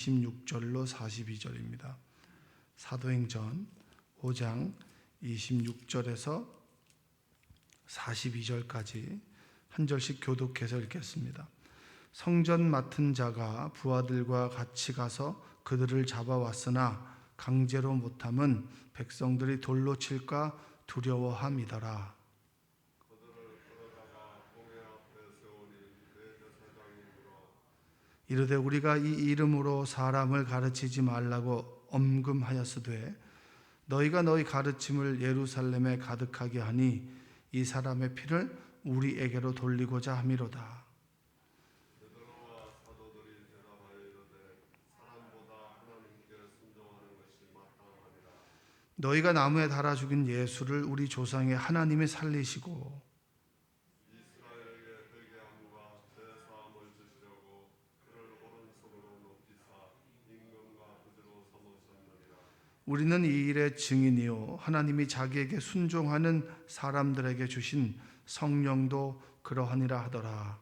26절로 42절입니다. 사도행전 5장 26절에서 42절까지 한 절씩 교독해서 읽겠습니다. 성전 맡은 자가 부하들과 같이 가서 그들을 잡아왔으나 강제로 못함은 백성들이 돌로 칠까 두려워함이더라. 이르되 우리가 이 이름으로 사람을 가르치지 말라고 엄금하였으되 너희가 너희 가르침을 예루살렘에 가득하게 하니 이 사람의 피를 우리에게로 돌리고자 함이로다. 너희가 나무에 달아 죽인 예수를 우리 조상의 하나님이 살리시고 우리는 이 일의 증인이요 하나님이 자기에게 순종하는 사람들에게 주신 성령도 그러하니라 하더라.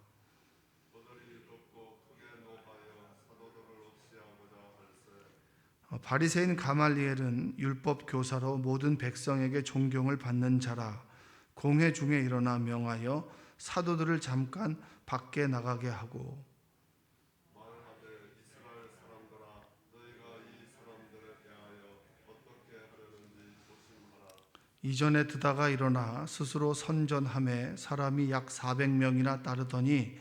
바리새인 가말리엘은 율법 교사로 모든 백성에게 존경을 받는 자라. 공회 중에 일어나 명하여 사도들을 잠깐 밖에 나가게 하고 이전에 드다가 일어나 스스로 선전함에 사람이 약 400명이나 따르더니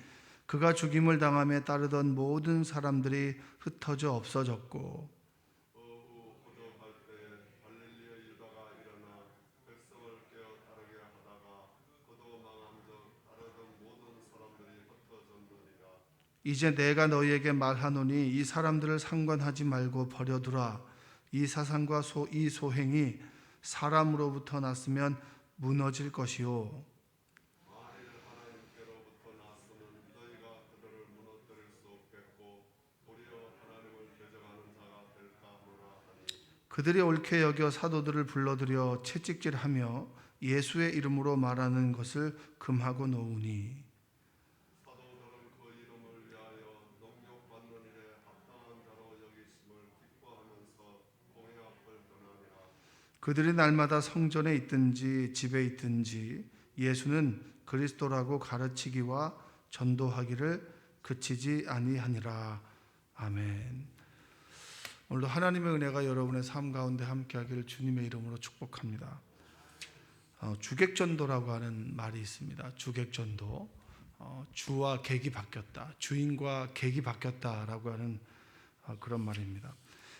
그가 죽임을 당함에 따르던 모든 사람들이 흩어져 없어졌고 이제 내가 너희에게 말하노니 이 사람들을 상관하지 말고 버려두라. 이 사상과 이 소행이 사람으로부터 났으면 무너질 것이요 그들이 옳게 여겨 사도들을 불러들여 채찍질하며 예수의 이름으로 말하는 것을 금하고 놓으니 그들이 날마다 성전에 있든지 집에 있든지 예수는 그리스도라고 가르치기와 전도하기를 그치지 아니하니라. 아멘. 오늘도 하나님의 은혜가 여러분의 삶 가운데 함께하기를 주님의 이름으로 축복합니다. 주객전도라고 하는 말이 있습니다. 주객전도. 주와 객이 바뀌었다. 주인과 객이 바뀌었다라고 하는 그런 말입니다.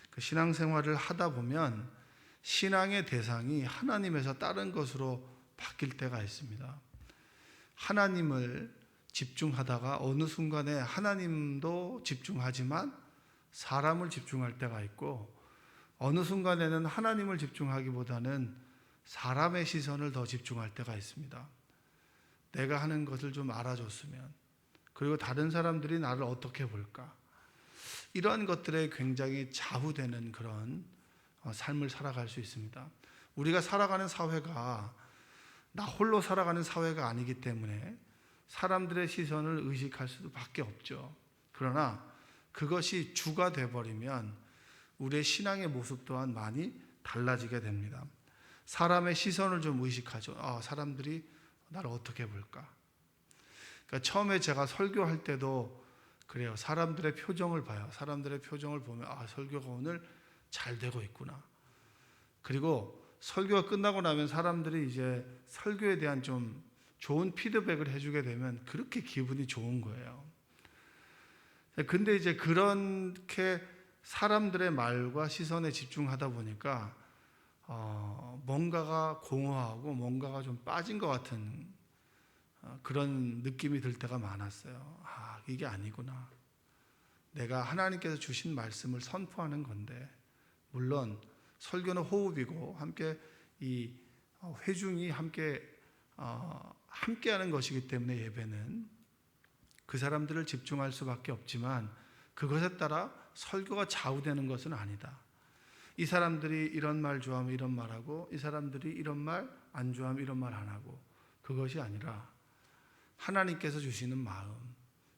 그 신앙생활을 하다 보면 신앙의 대상이 하나님에서 다른 것으로 바뀔 때가 있습니다. 하나님을 집중하다가 어느 순간에 하나님도 집중하지만 사람을 집중할 때가 있고 어느 순간에는 하나님을 집중하기보다는 사람의 시선을 더 집중할 때가 있습니다. 내가 하는 것을 좀 알아줬으면, 그리고 다른 사람들이 나를 어떻게 볼까, 이러한 것들에 굉장히 좌우되는 그런 삶을 살아갈 수 있습니다. 우리가 살아가는 사회가 나 홀로 살아가는 사회가 아니기 때문에 사람들의 시선을 의식할 수밖에 없죠. 그러나 그것이 주가 되어버리면 우리의 신앙의 모습 또한 많이 달라지게 됩니다. 사람의 시선을 좀 의식하죠. 사람들이 나를 어떻게 볼까. 그러니까 처음에 제가 설교할 때도 그래요. 사람들의 표정을 봐요. 사람들의 표정을 보면 설교가 오늘 잘 되고 있구나. 그리고 설교가 끝나고 나면 사람들이 이제 설교에 대한 좀 좋은 피드백을 해주게 되면 그렇게 기분이 좋은 거예요. 근데 이제 그렇게 사람들의 말과 시선에 집중하다 보니까 뭔가가 공허하고 뭔가가 좀 빠진 것 같은 그런 느낌이 들 때가 많았어요. 이게 아니구나. 내가 하나님께서 주신 말씀을 선포하는 건데, 물론 설교는 호흡이고 함께 이 회중이 함께하는 것이기 때문에 예배는 그 사람들을 집중할 수밖에 없지만 그것에 따라 설교가 좌우되는 것은 아니다. 이 사람들이 이런 말 좋아하면 이런 말하고 이 사람들이 이런 말 안 좋아하면 이런 말 안 하고, 그것이 아니라 하나님께서 주시는 마음,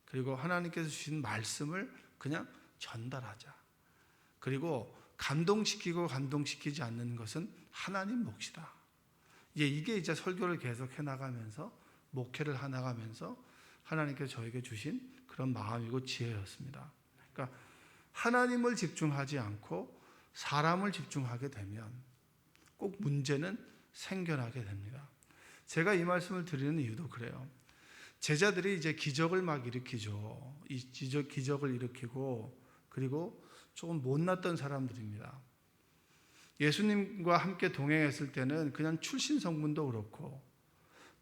그리고 하나님께서 주신 말씀을 그냥 전달하자. 그리고 감동시키고 감동시키지 않는 것은 하나님 몫이다. 이게 이제 설교를 계속 해나가면서 목회를 해나가면서 하나님께서 저에게 주신 그런 마음이고 지혜였습니다. 그러니까 하나님을 집중하지 않고 사람을 집중하게 되면 꼭 문제는 생겨나게 됩니다. 제가 이 말씀을 드리는 이유도 그래요. 제자들이 이제 기적을 막 일으키죠. 이 기적을 일으키고 그리고 조금 못났던 사람들입니다. 예수님과 함께 동행했을 때는 그냥 출신 성분도 그렇고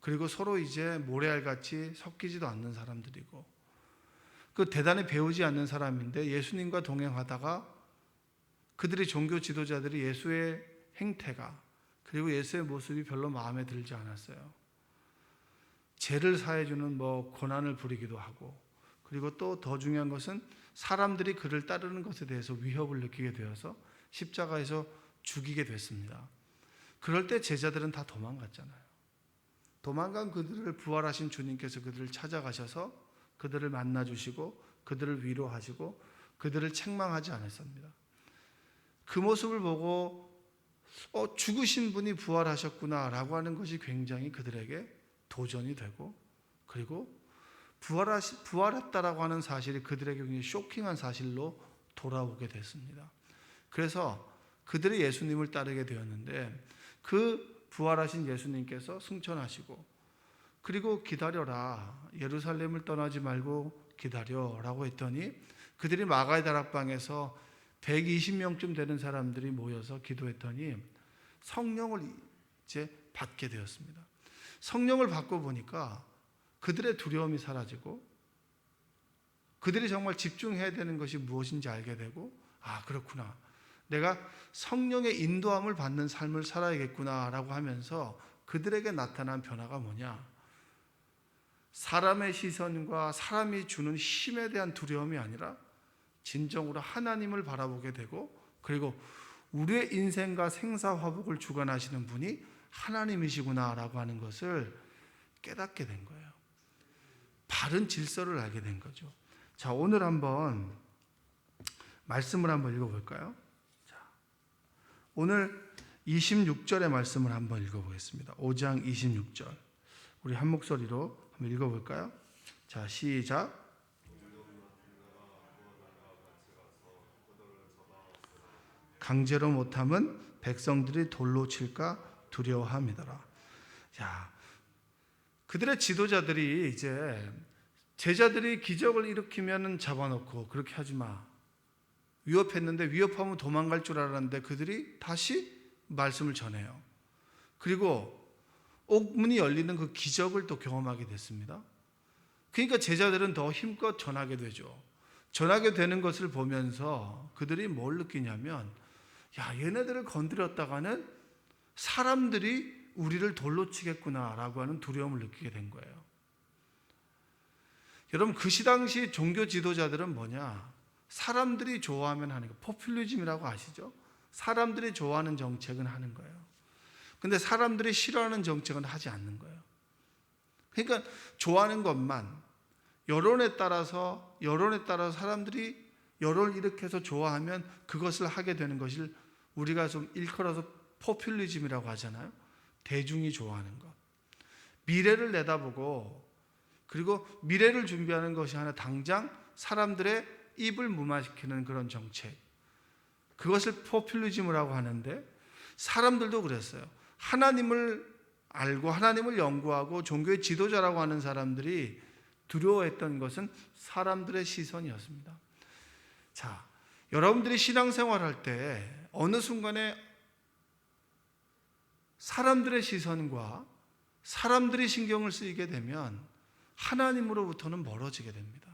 그리고 서로 이제 모래알같이 섞이지도 않는 사람들이고 그 대단히 배우지 않는 사람인데 예수님과 동행하다가 그들이 종교 지도자들이 예수의 행태가 그리고 예수의 모습이 별로 마음에 들지 않았어요. 죄를 사해주는 고난을 부리기도 하고 그리고 또 더 중요한 것은 사람들이 그를 따르는 것에 대해서 위협을 느끼게 되어서 십자가에서 죽이게 됐습니다. 그럴 때 제자들은 다 도망갔잖아요. 도망간 그들을 부활하신 주님께서 그들을 찾아가셔서 그들을 만나주시고 그들을 위로하시고 그들을 책망하지 않았습니다. 그 모습을 보고 죽으신 분이 부활하셨구나 라고 하는 것이 굉장히 그들에게 도전이 되고 그리고 부활했다라고 하는 사실이 그들에게 굉장히 쇼킹한 사실로 돌아오게 됐습니다. 그래서 그들이 예수님을 따르게 되었는데 그 부활하신 예수님께서 승천하시고 그리고 기다려라, 예루살렘을 떠나지 말고 기다려라고 했더니 그들이 마가의 다락방에서 120명쯤 되는 사람들이 모여서 기도했더니 성령을 이제 받게 되었습니다. 성령을 받고 보니까 그들의 두려움이 사라지고 그들이 정말 집중해야 되는 것이 무엇인지 알게 되고 그렇구나. 내가 성령의 인도함을 받는 삶을 살아야겠구나라고 하면서 그들에게 나타난 변화가 뭐냐? 사람의 시선과 사람이 주는 힘에 대한 두려움이 아니라 진정으로 하나님을 바라보게 되고 그리고 우리의 인생과 생사화복을 주관하시는 분이 하나님이시구나라고 하는 것을 깨닫게 된 거예요. 바른 질서를 알게 된 거죠. 자, 오늘 한번 말씀을 한번 읽어볼까요? 자, 오늘 26절의 말씀을 한번 읽어보겠습니다. 5장 26절. 우리 한 목소리로 한번 읽어볼까요? 자, 시작. 강제로 못함은 백성들이 돌로 칠까 두려워함이더라. 자, 그들의 지도자들이 이제 제자들이 기적을 일으키면 잡아놓고 그렇게 하지 마. 위협했는데 위협하면 도망갈 줄 알았는데 그들이 다시 말씀을 전해요. 그리고 옥문이 열리는 그 기적을 또 경험하게 됐습니다. 그러니까 제자들은 더 힘껏 전하게 되죠. 전하게 되는 것을 보면서 그들이 뭘 느끼냐면 얘네들을 건드렸다가는 사람들이 우리를 돌로 치겠구나라고 하는 두려움을 느끼게 된 거예요. 여러분 그 당시 종교 지도자들은 뭐냐? 사람들이 좋아하면 하는 거, 포퓰리즘이라고 아시죠? 사람들이 좋아하는 정책은 하는 거예요. 근데 사람들이 싫어하는 정책은 하지 않는 거예요. 그러니까 좋아하는 것만 여론에 따라서 사람들이 여론을 일으켜서 좋아하면 그것을 하게 되는 것을 우리가 좀 일컬어서 포퓰리즘이라고 하잖아요. 대중이 좋아하는 것. 미래를 내다보고 그리고 미래를 준비하는 것이 하나 당장 사람들의 입을 무마시키는 그런 정책. 그것을 포퓰리즘이라고 하는데 사람들도 그랬어요. 하나님을 알고 하나님을 연구하고 종교의 지도자라고 하는 사람들이 두려워했던 것은 사람들의 시선이었습니다. 자, 여러분들이 신앙생활할 때 어느 순간에 사람들의 시선과 사람들이 신경을 쓰이게 되면 하나님으로부터는 멀어지게 됩니다.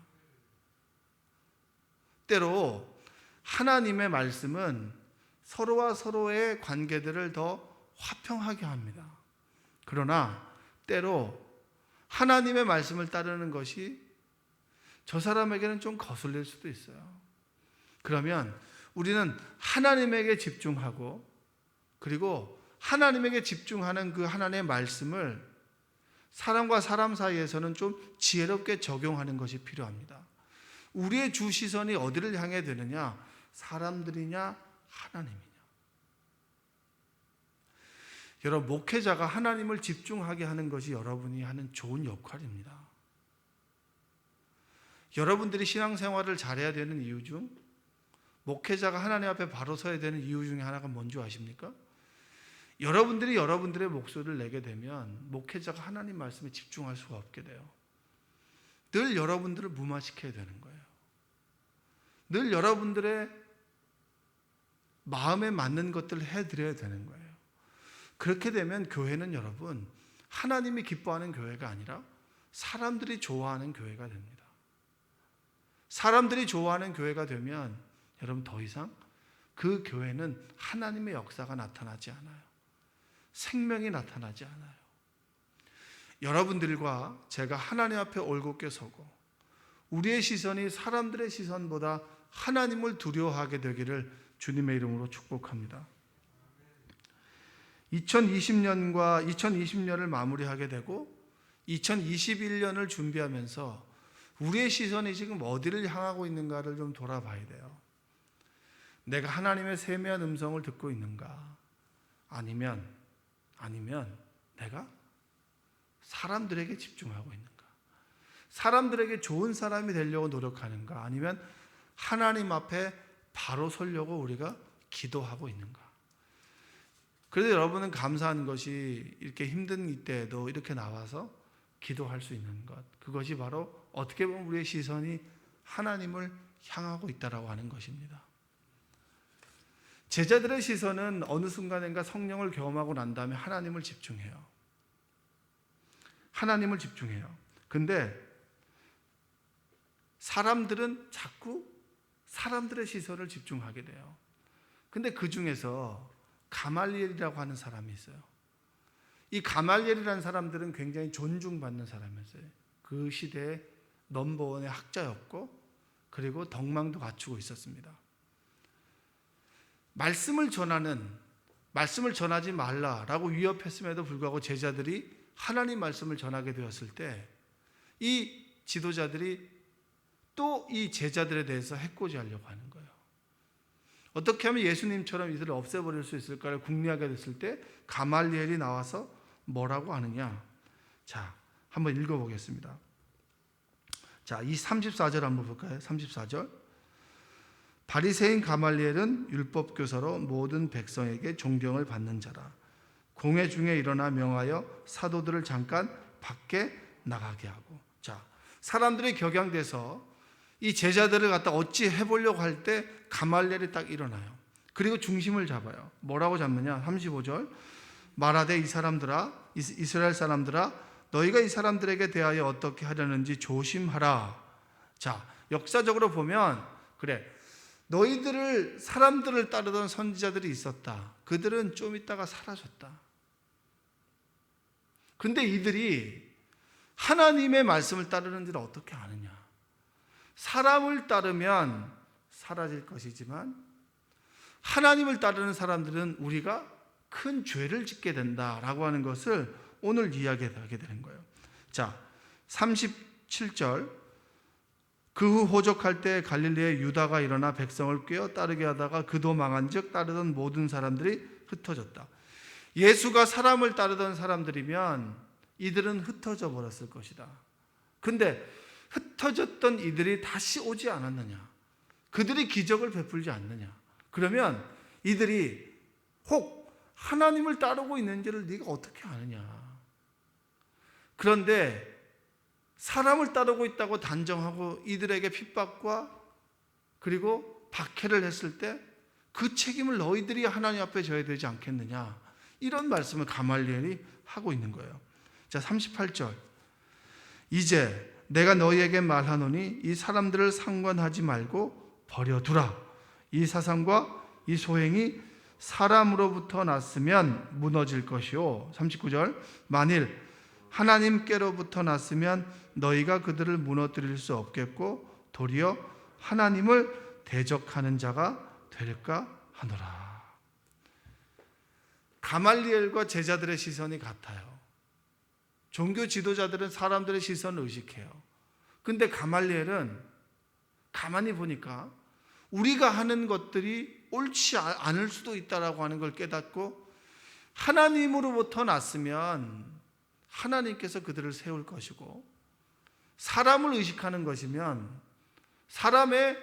때로 하나님의 말씀은 서로와 서로의 관계들을 더 화평하게 합니다. 그러나 때로 하나님의 말씀을 따르는 것이 저 사람에게는 좀 거슬릴 수도 있어요. 그러면 우리는 하나님에게 집중하고 그리고 하나님에게 집중하는 그 하나님의 말씀을 사람과 사람 사이에서는 좀 지혜롭게 적용하는 것이 필요합니다. 우리의 주 시선이 어디를 향해 되느냐? 사람들이냐 하나님이냐? 여러분, 목회자가 하나님을 집중하게 하는 것이 여러분이 하는 좋은 역할입니다. 여러분들이 신앙생활을 잘해야 되는 이유 중, 목회자가 하나님 앞에 바로 서야 되는 이유 중에 하나가 뭔지 아십니까? 여러분들이 여러분들의 목소리를 내게 되면 목회자가 하나님 말씀에 집중할 수가 없게 돼요. 늘 여러분들을 무마시켜야 되는 거예요. 늘 여러분들의 마음에 맞는 것들을 해드려야 되는 거예요. 그렇게 되면 교회는 여러분, 하나님이 기뻐하는 교회가 아니라 사람들이 좋아하는 교회가 됩니다. 사람들이 좋아하는 교회가 되면 여러분, 더 이상 그 교회는 하나님의 역사가 나타나지 않아요. 생명이 나타나지 않아요. 여러분들과 제가 하나님 앞에 올곧게 서고 우리의 시선이 사람들의 시선보다 하나님을 두려워하게 되기를 주님의 이름으로 축복합니다. 2020년을 마무리하게 되고 2021년을 준비하면서 우리의 시선이 지금 어디를 향하고 있는가를 좀 돌아봐야 돼요. 내가 하나님의 세미한 음성을 듣고 있는가? 아니면 내가 사람들에게 집중하고 있는가? 사람들에게 좋은 사람이 되려고 노력하는가? 아니면 하나님 앞에 바로 서려고 우리가 기도하고 있는가? 그래서 여러분은 감사한 것이 이렇게 힘든 이때에도 이렇게 나와서 기도할 수 있는 것, 그것이 바로 어떻게 보면 우리의 시선이 하나님을 향하고 있다라고 하는 것입니다. 제자들의 시선은 어느 순간인가 성령을 경험하고 난 다음에 하나님을 집중해요. 하나님을 집중해요. 근데 사람들은 자꾸 사람들의 시선을 집중하게 돼요. 근데 그 중에서 가말리엘이라고 하는 사람이 있어요. 이 가말리엘이라는 사람들은 굉장히 존중받는 사람이었어요. 그 시대의 넘버원의 학자였고, 그리고 덕망도 갖추고 있었습니다. 말씀을 전하지 말라라고 위협했음에도 불구하고 제자들이 하나님 말씀을 전하게 되었을 때 이 지도자들이 또 이 제자들에 대해서 해코지하려고 하는 거예요. 어떻게 하면 예수님처럼 이들을 없애버릴 수 있을까를 궁리하게 됐을 때 가말리엘이 나와서 뭐라고 하느냐? 자, 한번 읽어보겠습니다. 자, 이 34절 한번 볼까요? 34절. 바리새인 가말리엘은 율법 교사로 모든 백성에게 존경을 받는 자라. 공회 중에 일어나 명하여 사도들을 잠깐 밖에 나가게 하고. 자, 사람들이 격양돼서 이 제자들을 갖다 어찌 해보려고 할 때 가말리엘이 딱 일어나요. 그리고 중심을 잡아요. 뭐라고 잡느냐? 35절. 말하되 이 사람들아, 이스라엘 사람들아, 너희가 이 사람들에게 대하여 어떻게 하려는지 조심하라. 자, 역사적으로 보면 그래, 사람들을 따르던 선지자들이 있었다. 그들은 좀 있다가 사라졌다. 근데 이들이 하나님의 말씀을 따르는 지를 어떻게 아느냐? 사람을 따르면 사라질 것이지만 하나님을 따르는 사람들은 우리가 큰 죄를 짓게 된다라고 하는 것을 오늘 이야기하게 되는 거예요. 자, 37절. 그 후 호적할 때 갈릴리에 유다가 일어나 백성을 꿰어 따르게 하다가 그도 망한즉 따르던 모든 사람들이 흩어졌다. 예수가 사람을 따르던 사람들이면 이들은 흩어져 버렸을 것이다. 근데 흩어졌던 이들이 다시 오지 않았느냐? 그들이 기적을 베풀지 않느냐? 그러면 이들이 혹 하나님을 따르고 있는지를 네가 어떻게 아느냐? 그런데 사람을 따르고 있다고 단정하고 이들에게 핍박과 그리고 박해를 했을 때 그 책임을 너희들이 하나님 앞에 져야 되지 않겠느냐? 이런 말씀을 가말리엘이 하고 있는 거예요. 자, 38절. 이제 내가 너희에게 말하노니 이 사람들을 상관하지 말고 버려두라. 이 사상과 이 소행이 사람으로부터 났으면 무너질 것이요. 39절. 만일 하나님께로부터 났으면 너희가 그들을 무너뜨릴 수 없겠고 도리어 하나님을 대적하는 자가 될까 하노라. 가말리엘과 제자들의 시선이 같아요. 종교 지도자들은 사람들의 시선을 의식해요. 근데 가말리엘은 가만히 보니까 우리가 하는 것들이 옳지 않을 수도 있다라고 하는 걸 깨닫고 하나님으로부터 났으면 하나님께서 그들을 세울 것이고, 사람을 의식하는 것이면 사람의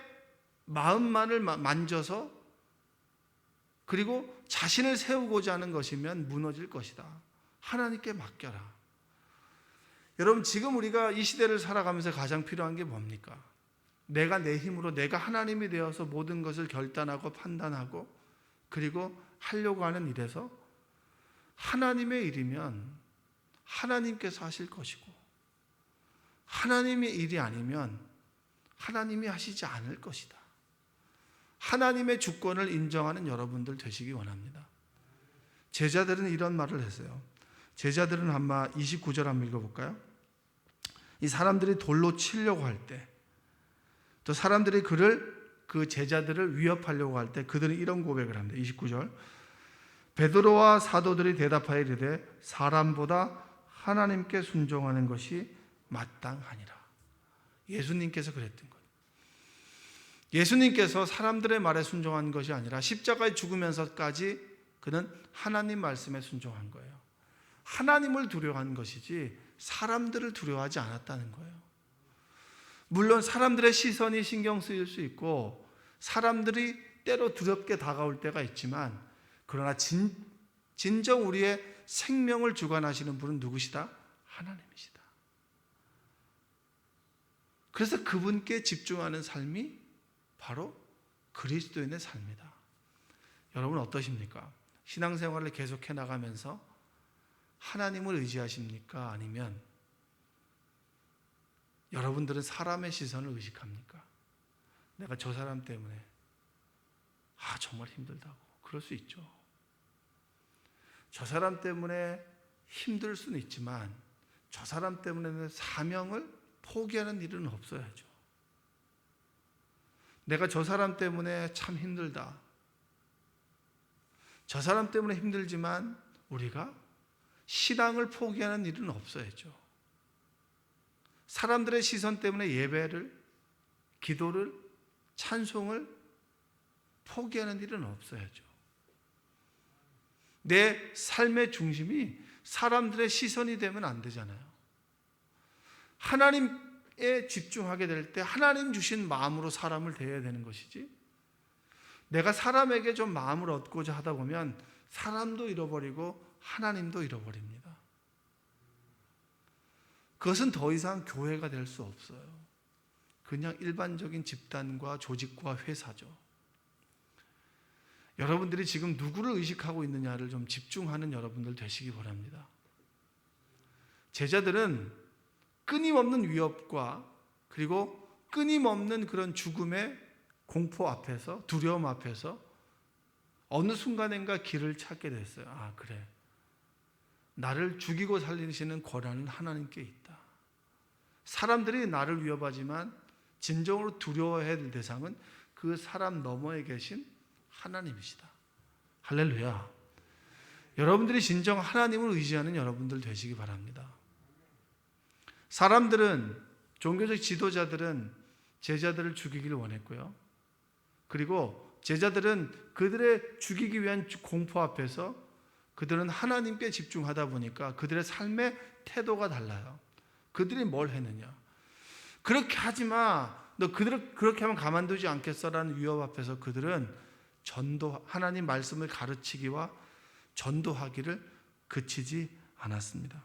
마음만을 만져서 그리고 자신을 세우고자 하는 것이면 무너질 것이다. 하나님께 맡겨라. 여러분, 지금 우리가 이 시대를 살아가면서 가장 필요한 게 뭡니까? 내가 내 힘으로 내가 하나님이 되어서 모든 것을 결단하고 판단하고 그리고 하려고 하는 일에서 하나님의 일이면 하나님께서 하실 것이고, 하나님의 일이 아니면 하나님이 하시지 않을 것이다. 하나님의 주권을 인정하는 여러분들 되시기 원합니다. 제자들은 이런 말을 했어요. 제자들은 아마 29절 한번 읽어볼까요? 이 사람들이 돌로 치려고 할 때, 또 사람들이 그 제자들을 위협하려고 할 때 그들은 이런 고백을 합니다. 29절. 베드로와 사도들이 대답하여 이르되 사람보다 하나님께 순종하는 것이 마땅하니라. 예수님께서 그랬던 거예요. 예수님께서 사람들의 말에 순종한 것이 아니라 십자가에 죽으면서까지 그는 하나님 말씀에 순종한 거예요. 하나님을 두려워한 것이지 사람들을 두려워하지 않았다는 거예요. 물론 사람들의 시선이 신경 쓰일 수 있고 사람들이 때로 두렵게 다가올 때가 있지만, 그러나 진정 우리의 생명을 주관하시는 분은 누구시다? 하나님이시다. 그래서 그분께 집중하는 삶이 바로 그리스도인의 삶이다. 여러분 어떠십니까? 신앙생활을 계속해 나가면서 하나님을 의지하십니까? 아니면 여러분들은 사람의 시선을 의식합니까? 내가 저 사람 때문에 정말 힘들다고 그럴 수 있죠. 저 사람 때문에 힘들 수는 있지만 저 사람 때문에 사명을 포기하는 일은 없어야죠. 내가 저 사람 때문에 참 힘들다. 저 사람 때문에 힘들지만 우리가 신앙을 포기하는 일은 없어야죠. 사람들의 시선 때문에 예배를, 기도를, 찬송을 포기하는 일은 없어야죠. 내 삶의 중심이 사람들의 시선이 되면 안 되잖아요. 하나님에 집중하게 될 때 하나님 주신 마음으로 사람을 대해야 되는 것이지, 내가 사람에게 좀 마음을 얻고자 하다 보면 사람도 잃어버리고 하나님도 잃어버립니다. 그것은 더 이상 교회가 될 수 없어요. 그냥 일반적인 집단과 조직과 회사죠. 여러분들이 지금 누구를 의식하고 있느냐를 좀 집중하는 여러분들 되시기 바랍니다. 제자들은 끊임없는 위협과 그리고 끊임없는 그런 죽음의 공포 앞에서, 두려움 앞에서 어느 순간인가 길을 찾게 됐어요. 그래, 나를 죽이고 살리시는 권한은 하나님께 있다. 사람들이 나를 위협하지만 진정으로 두려워해야 될 대상은 그 사람 너머에 계신 하나님이시다. 할렐루야. 여러분들이 진정 하나님을 의지하는 여러분들 되시기 바랍니다. 사람들은, 종교적 지도자들은 제자들을 죽이기를 원했고요. 그리고 제자들은 그들의 죽이기 위한 공포 앞에서 그들은 하나님께 집중하다 보니까 그들의 삶의 태도가 달라요. 그들이 뭘 했느냐? 그렇게 하지 마. 너 그들을 그렇게 하면 가만두지 않겠어라는 위협 앞에서 그들은 하나님 말씀을 가르치기와 전도하기를 그치지 않았습니다.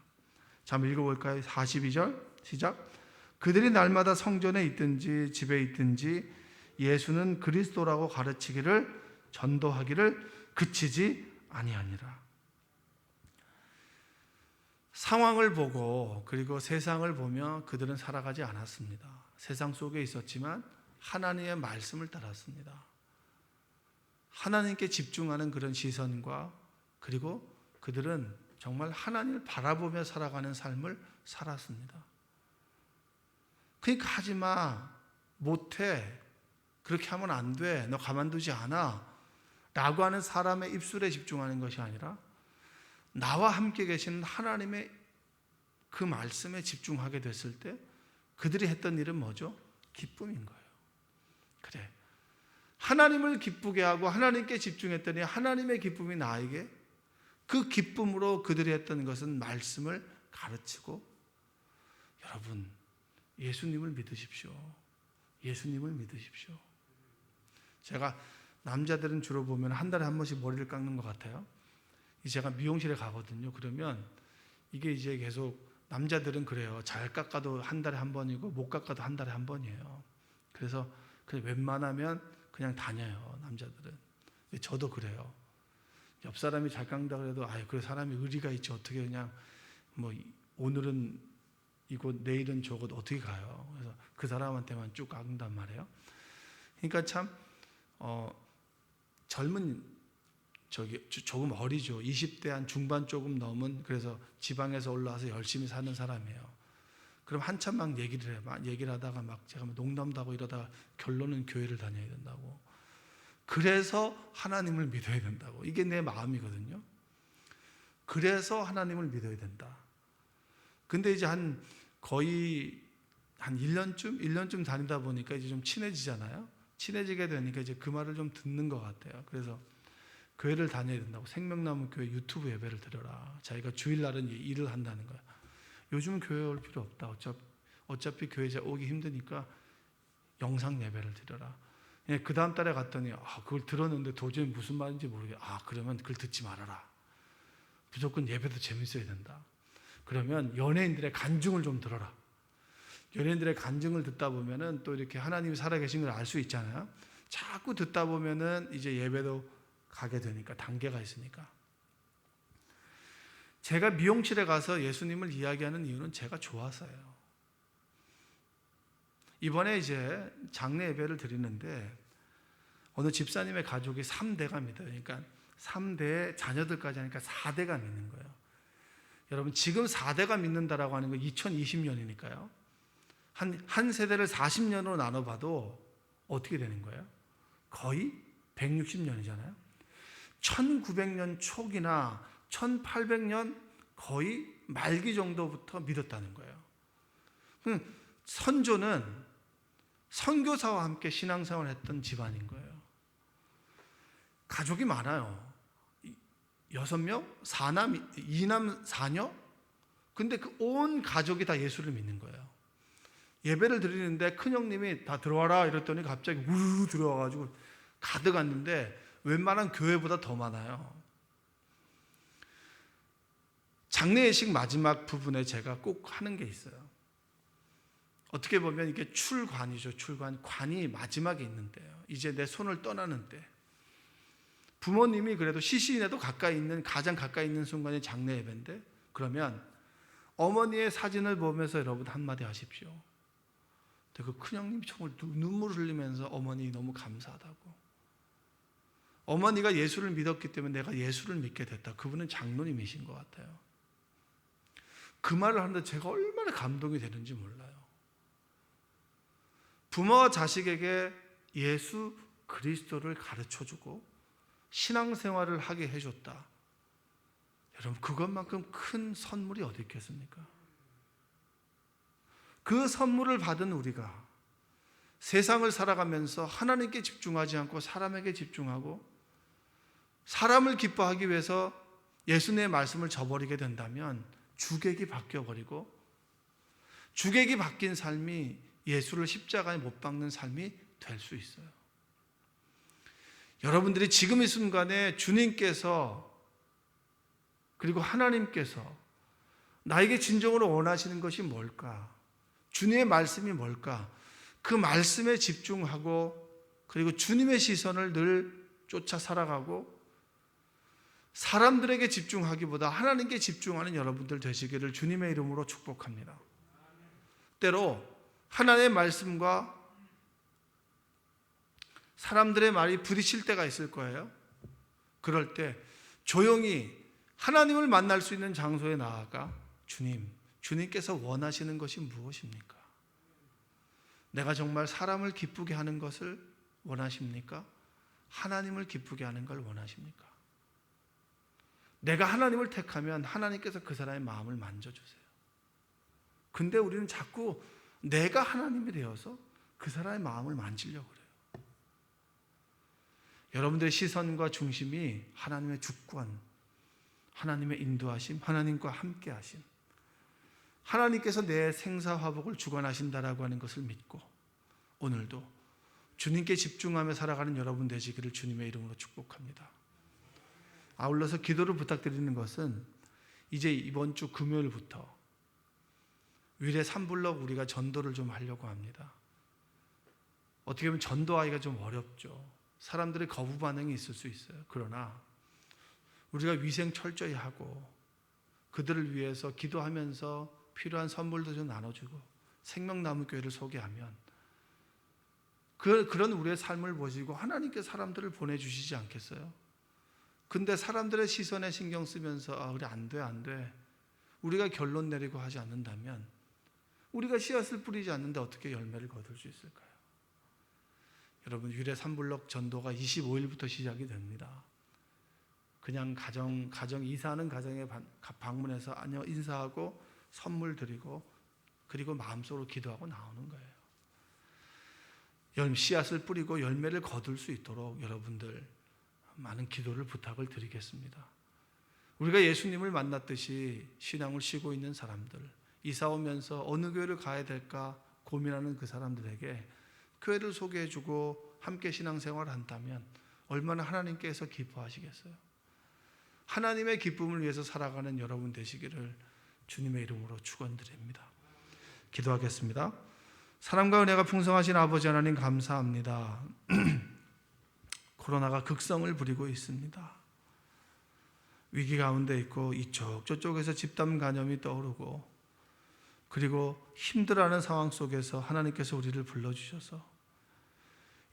자, 한번 읽어볼까요? 42절 시작. 그들이 날마다 성전에 있든지 집에 있든지 예수는 그리스도라고 가르치기를, 전도하기를 그치지 아니하니라. 상황을 보고 그리고 세상을 보며 그들은 살아가지 않았습니다. 세상 속에 있었지만 하나님의 말씀을 따랐습니다. 하나님께 집중하는 그런 시선과 그리고 그들은 정말 하나님을 바라보며 살아가는 삶을 살았습니다. 그러니까 하지 마, 못해, 그렇게 하면 안 돼, 너 가만두지 않아 라고 하는 사람의 입술에 집중하는 것이 아니라 나와 함께 계시는 하나님의 그 말씀에 집중하게 됐을 때 그들이 했던 일은 뭐죠? 기쁨인 거예요. 그래, 하나님을 기쁘게 하고 하나님께 집중했더니 하나님의 기쁨이 나에게, 그 기쁨으로 그들이 했던 것은 말씀을 가르치고. 여러분, 예수님을 믿으십시오. 예수님을 믿으십시오. 제가 남자들은 주로 보면 한 달에 한 번씩 머리를 깎는 것 같아요. 제가 미용실에 가거든요. 그러면 이게 이제 계속, 남자들은 그래요. 잘 깎아도 한 달에 한 번이고 못 깎아도 한 달에 한 번이에요. 그래서 그냥 웬만하면 그냥 다녀요, 남자들은. 저도 그래요. 옆 사람이 잘 깎는다 그래도 그 사람이 의리가 있지, 어떻게 그냥 뭐 오늘은 이곳 내일은 저곳 어떻게 가요. 그래서 그 사람한테만 쭉 깎는단 말이에요. 그러니까 참 젊은, 조금 어리죠. 20대 한 중반 조금 넘은, 그래서 지방에서 올라와서 열심히 사는 사람이에요. 그럼 한참 막 얘기를 해요. 막 얘기를 하다가 막 제가 농담도 하고 이러다가 결론은 교회를 다녀야 된다고. 그래서 하나님을 믿어야 된다고. 이게 내 마음이거든요. 그래서 하나님을 믿어야 된다. 근데 이제 거의 한 1년쯤 다니다 보니까 이제 좀 친해지잖아요. 친해지게 되니까 이제 그 말을 좀 듣는 것 같아요. 그래서 교회를 다녀야 된다고. 생명나무 교회 유튜브 예배를 드려라. 자기가 주일날은 일을 한다는 거야. 요즘은 교회 올 필요 없다. 어차피 교회 오기 힘드니까 영상 예배를 드려라. 그 다음 달에 갔더니 그걸 들었는데 도저히 무슨 말인지 모르겠어. 그러면 그걸 듣지 말아라. 무조건 예배도 재밌어야 된다. 그러면 연예인들의 간증을 좀 들어라. 연예인들의 간증을 듣다 보면은 또 이렇게 하나님이 살아계신 걸 알 수 있잖아요. 자꾸 듣다 보면은 이제 예배도 가게 되니까, 단계가 있으니까. 제가 미용실에 가서 예수님을 이야기하는 이유는 제가 좋아서요. 이번에 이제 장례 예배를 드리는데 어느 집사님의 가족이 3대가 믿어요. 그러니까 3대 자녀들까지 하니까 4대가 믿는 거예요. 여러분, 지금 4대가 믿는다라고 하는 건 2020년이니까요. 한 세대를 40년으로 나눠봐도 어떻게 되는 거예요? 거의 160년이잖아요. 1900년 초기나 1800년 거의 말기 정도부터 믿었다는 거예요. 선조는 선교사와 함께 신앙생활을 했던 집안인 거예요. 가족이 많아요. 6명, 2남 4녀? 근데 그 온 가족이 다 예수를 믿는 거예요. 예배를 드리는데 큰형님이 다 들어와라 이랬더니 갑자기 우르르 들어와가지고 가득 왔는데 웬만한 교회보다 더 많아요. 장례 예식 마지막 부분에 제가 꼭 하는 게 있어요. 어떻게 보면 이게 출관이죠. 출관. 관이 마지막에 있는데요. 이제 내 손을 떠나는 때. 부모님이 그래도 시신에도 가장 가까이 있는 순간이 장례 예배인데, 그러면 어머니의 사진을 보면서 여러분 한마디 하십시오. 그 큰형님이 정말 눈물을 흘리면서 어머니 너무 감사하다고. 어머니가 예수를 믿었기 때문에 내가 예수를 믿게 됐다. 그분은 장로님이신 것 같아요. 그 말을 하는데 제가 얼마나 감동이 되는지 몰라요. 부모와 자식에게 예수 그리스도를 가르쳐주고 신앙생활을 하게 해줬다. 여러분, 그것만큼 큰 선물이 어디 있겠습니까? 그 선물을 받은 우리가 세상을 살아가면서 하나님께 집중하지 않고 사람에게 집중하고 사람을 기뻐하기 위해서 예수님의 말씀을 저버리게 된다면 주객이 바뀌어버리고, 주객이 바뀐 삶이 예수를 십자가에 못 박는 삶이 될 수 있어요. 여러분들이 지금 이 순간에 주님께서, 그리고 하나님께서 나에게 진정으로 원하시는 것이 뭘까? 주님의 말씀이 뭘까? 그 말씀에 집중하고, 그리고 주님의 시선을 늘 쫓아 살아가고, 사람들에게 집중하기보다 하나님께 집중하는 여러분들 되시기를 주님의 이름으로 축복합니다. 때로 하나님의 말씀과 사람들의 말이 부딪힐 때가 있을 거예요. 그럴 때 조용히 하나님을 만날 수 있는 장소에 나아가 주님께서 원하시는 것이 무엇입니까? 내가 정말 사람을 기쁘게 하는 것을 원하십니까? 하나님을 기쁘게 하는 걸 원하십니까? 내가 하나님을 택하면 하나님께서 그 사람의 마음을 만져주세요. 근데 우리는 자꾸 내가 하나님이 되어서 그 사람의 마음을 만지려고 그래요. 여러분들의 시선과 중심이 하나님의 주권, 하나님의 인도하심, 하나님과 함께하심, 하나님께서 내 생사화복을 주관하신다라고 하는 것을 믿고 오늘도 주님께 집중하며 살아가는 여러분 되시기를 주님의 이름으로 축복합니다. 아울러서 기도를 부탁드리는 것은 이제 이번 주 금요일부터 위례 3블럭 우리가 전도를 좀 하려고 합니다. 어떻게 보면 전도하기가 좀 어렵죠. 사람들의 거부 반응이 있을 수 있어요. 그러나 우리가 위생 철저히 하고 그들을 위해서 기도하면서 필요한 선물도 좀 나눠주고 생명나무교회를 소개하면 그런 우리의 삶을 보시고 하나님께 사람들을 보내주시지 않겠어요? 근데 사람들의 시선에 신경 쓰면서 그래 안 돼 우리가 결론 내리고 하지 않는다면 우리가 씨앗을 뿌리지 않는데 어떻게 열매를 거둘 수 있을까요? 여러분 위례 3블럭 전도가 25일부터 시작이 됩니다. 그냥 가정 이사하는 가정에 방문해서 안녕 인사하고 선물 드리고 그리고 마음속으로 기도하고 나오는 거예요. 씨앗을 뿌리고 열매를 거둘 수 있도록 여러분들 많은 기도를 부탁을 드리겠습니다. 우리가 예수님을 만났듯이 신앙을 쉬고 있는 사람들, 이사 오면서 어느 교회를 가야 될까 고민하는 그 사람들에게 교회를 소개해주고 함께 신앙생활을 한다면 얼마나 하나님께서 기뻐하시겠어요? 하나님의 기쁨을 위해서 살아가는 여러분 되시기를 주님의 이름으로 축원드립니다. 기도하겠습니다. 사랑과 은혜가 풍성하신 아버지 하나님 감사합니다. 코로나가 극성을 부리고 있습니다. 위기 가운데 있고 이쪽 저쪽에서 집단 감염이 떠오르고 그리고 힘들어하는 상황 속에서 하나님께서 우리를 불러주셔서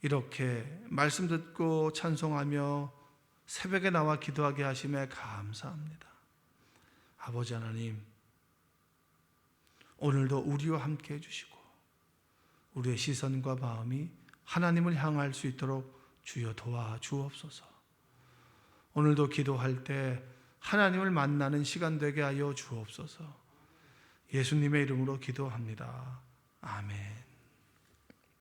이렇게 말씀 듣고 찬송하며 새벽에 나와 기도하게 하심에 감사합니다. 아버지 하나님, 오늘도 우리와 함께 해주시고 우리의 시선과 마음이 하나님을 향할 수 있도록 주여 도와주옵소서. 오늘도 기도할 때 하나님을 만나는 시간 되게 하여 주옵소서. 예수님의 이름으로 기도합니다. 아멘.